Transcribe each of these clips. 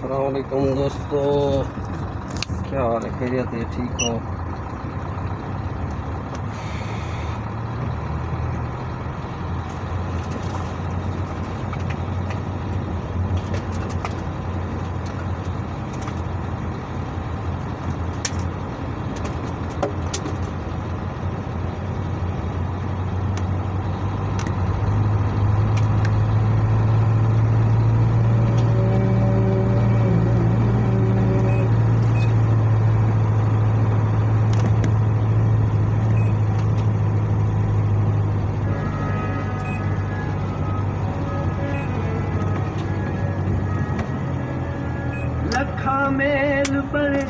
अस्सलाम वालेकुम दोस्तों, क्या हाल है? खैरियत है? ठीक हो? लखा मेल बड़े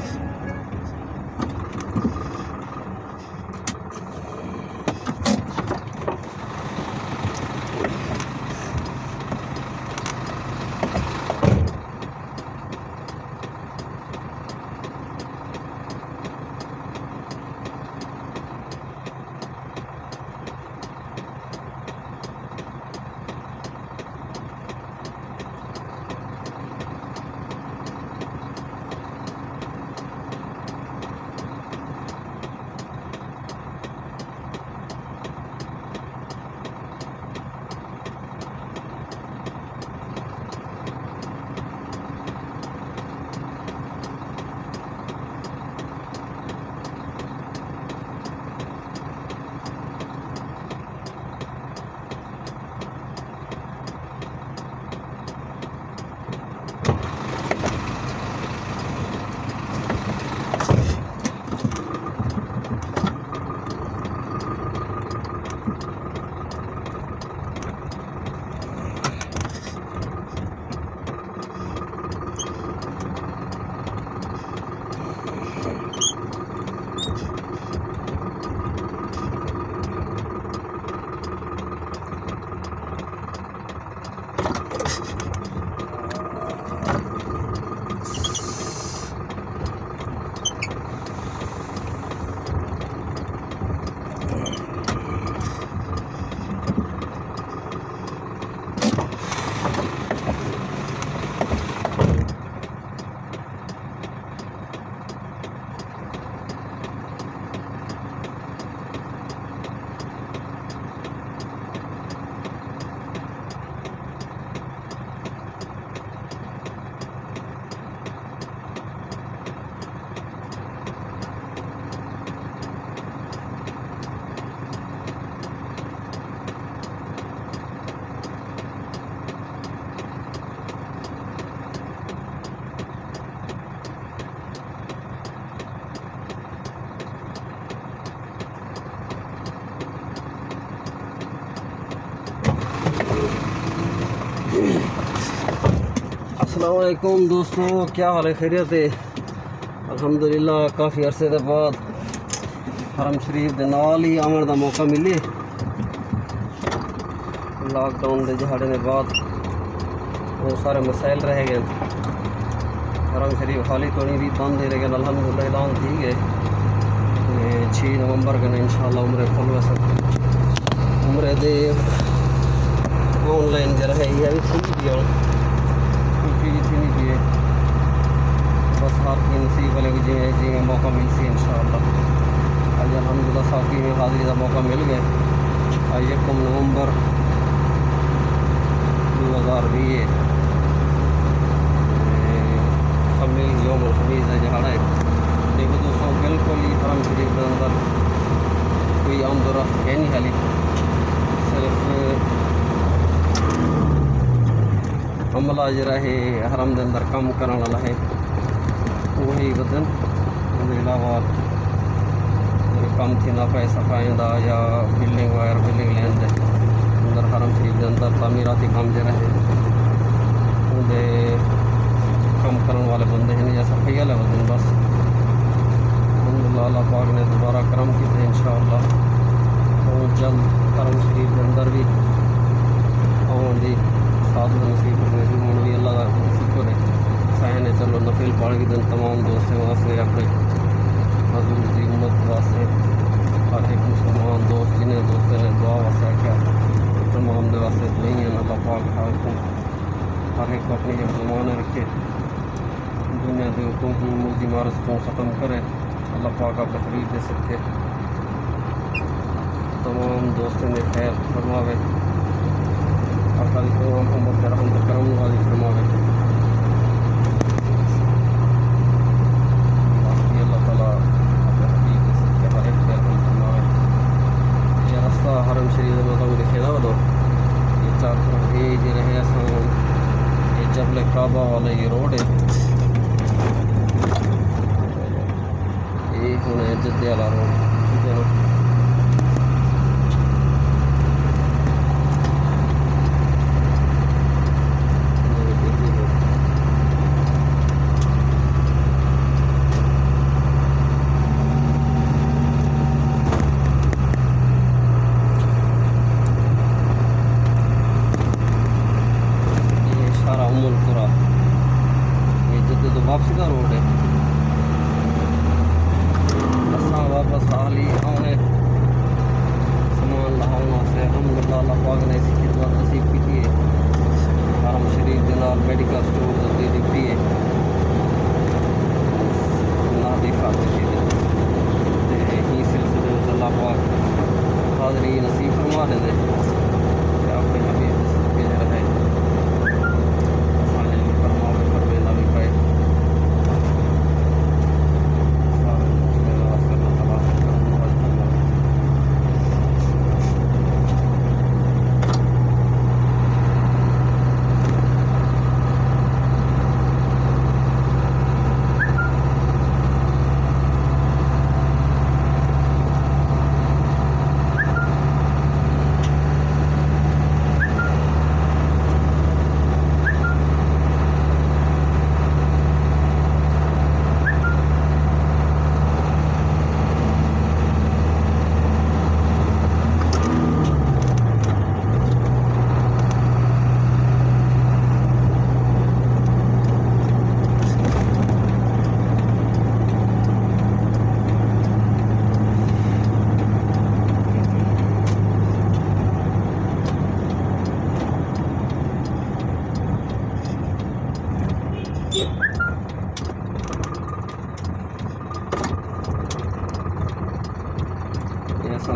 अस्सलाम वालेकुम दोस्तों, क्या हाल है? खैरियत है? अल्हम्दुलिल्लाह काफ़ी अरसे के बाद हरम शरीफ के नाल ही आवन का मौका मिले। लॉकडाउन के जहाड़े के बाद वो सारे मसाइल रह गए। हरम शरीफ खाली तो नहीं भी बंद है, लेकिन अल्हम्दुलिल्लाह ऐलान थी गए 6 नवंबर के इंशाअल्लाह उम्र खुल वैसे उम्र दे ऑनलाइन जरा है ये भी थी दिया थी नहीं दिए बस आपकी नसीब वाले को जिमें जिमें मौका मिल सी इंशाअल्लाह। आज अल्हम्दुलिल्लाह साकी में हाज़िरी का मौका मिल गए। आज 1 नवंबर 2020 खमीस योम खमीस है जहाड़ा है। देखो दोस्तों, बिल्कुल ही हरम शरीफ के अंदर कोई आमदोरफ्त है नहीं, खाली सिर्फ अमला जरा है हरम के अंदर काम करने वाला है वही बदन। उसके अलावा कम थी ना पे सफाई का या बिल्डिंग वगैरह बिल्डिंग लैन दे अंदर हरम शरीफ के अंदर तामीराती काम जरा है उनके काम करने वाले बंदे हैं या सफाई वाले बंदे। बस अल्लाह पाक ने दोबारा करम किए इंशाअल्लाह और जल्द हरम शरीफ के अंदर भी आने की साथ नसीब होने भी अल्लाह का शुक्र है। सहने चलो नफिल पढ़ के दिन तमाम दोस्तों वास्ते अपने हजूर की उम्मत वास्ते हर एक मुसलमान दोस्त जिन्हें दोस्तों ने दुआ वास्ते आख्या तमाम के वास्ते दुआई हैं। अल्लाह पाक हर एक को अपनी जमान रखे दुनिया के तो मुर्जी मारस को ख़त्म करे अल्लाह पाक अपने हबीब दे सके तमाम दोस्तों ने खैर फरमावे अकाल को उम्मत के रहमत करम वाली फरमावे बाकी अल्लाह ताला अपने हबीब दे सके हर एक खैर फरमावे ये रास्ता हरम शरीफ में तो लिखे ना दो ये चार तरफ ये रहे असां ये जबल काबा वाला ये रोड है ये होने जद्दे वाला रोड ठीक है ना वापसी का रोड है असा वापस हाली आने सामान लाना से अलहमदुलिल्लाह अल्लाह पाक ने इसकी खिदमत नसीब की है हरम शरीफ के नाल मेडिकल स्टोर दे दी है ना देखा ही सिलसिले में अल्लाह पाक हाज़री नसीब फरमा दे अपने हबीब के रहे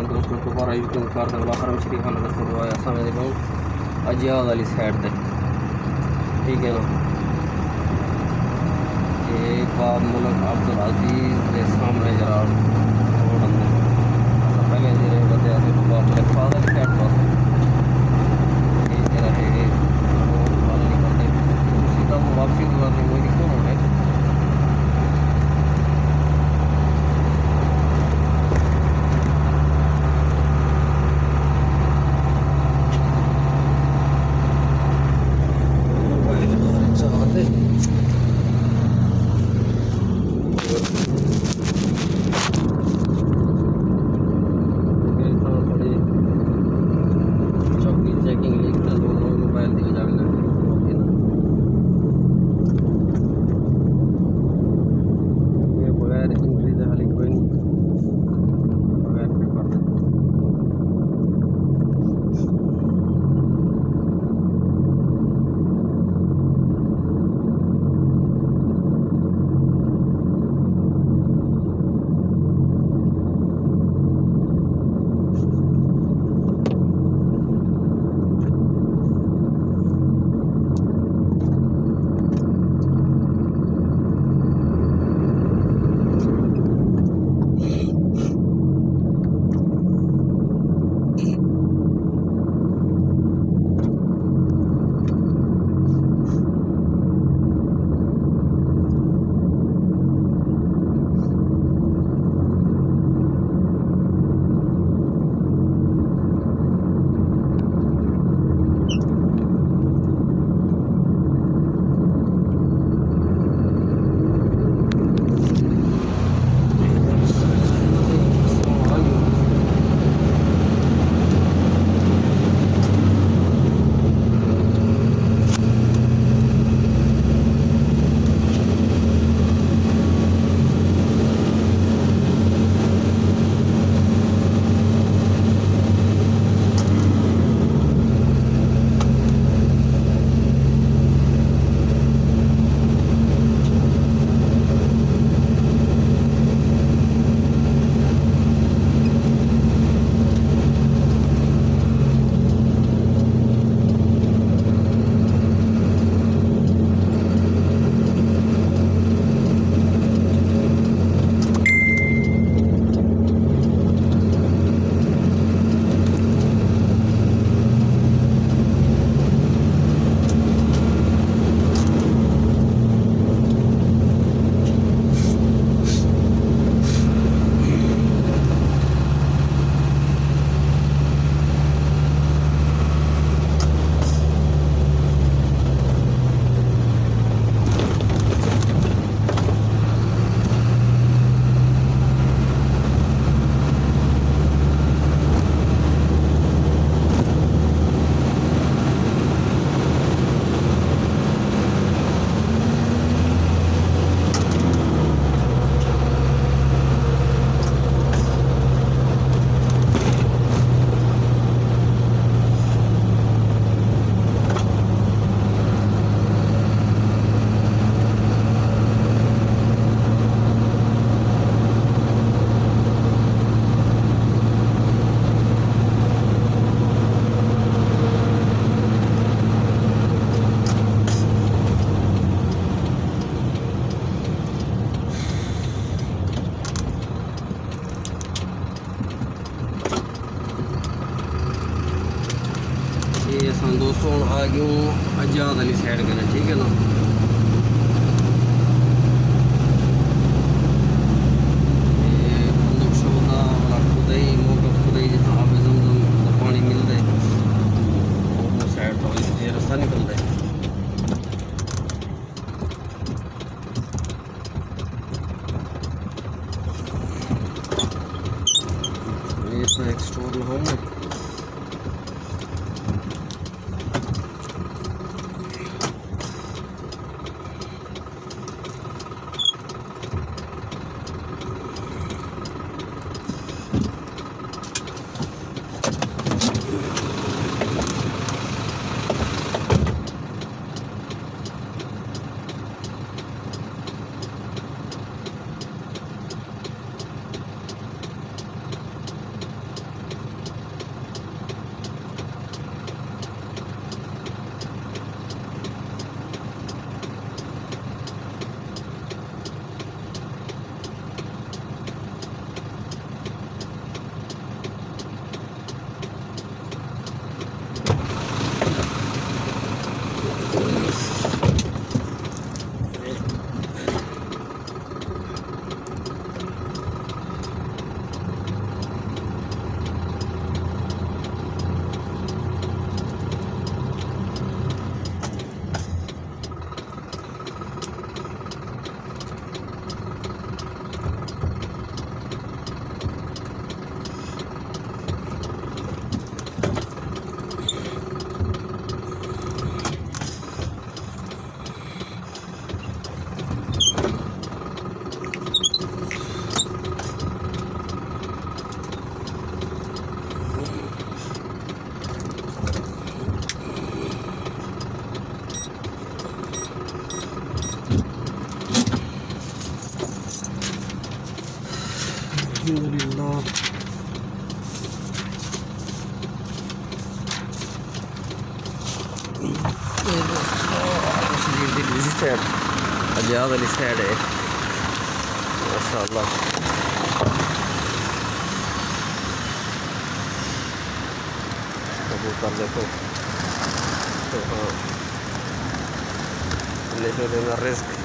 दोस्तों दोबारा यूट्यूब कर दे हरम शरीफ वाला रस्ता दवाया सामने देखो अजियाद वाली साइड पे ठीक है ना ये बाब मुल्क अब्दुल अजीज के सामने जरा रोड अंदर पहले जी बदे बाब मुल्क फादर साइड पर ये जरा है रोड वाला निकलते सीधा वो वापसी हुआ थे वही कौन रोड है लगी हूँ आजाद वाली साइड करना, ठीक है ना। पानी मिलता है वो साइड तो ये रास्ता निकलता है। ये एक स्टोर होम है। अल्हम्दुलिल्लाह। शरीफ की दूसरी साइड आजाद वाली साइड है माशाअल्लाह। कबूतर देखो तो हाँ ले लेना रिस्क।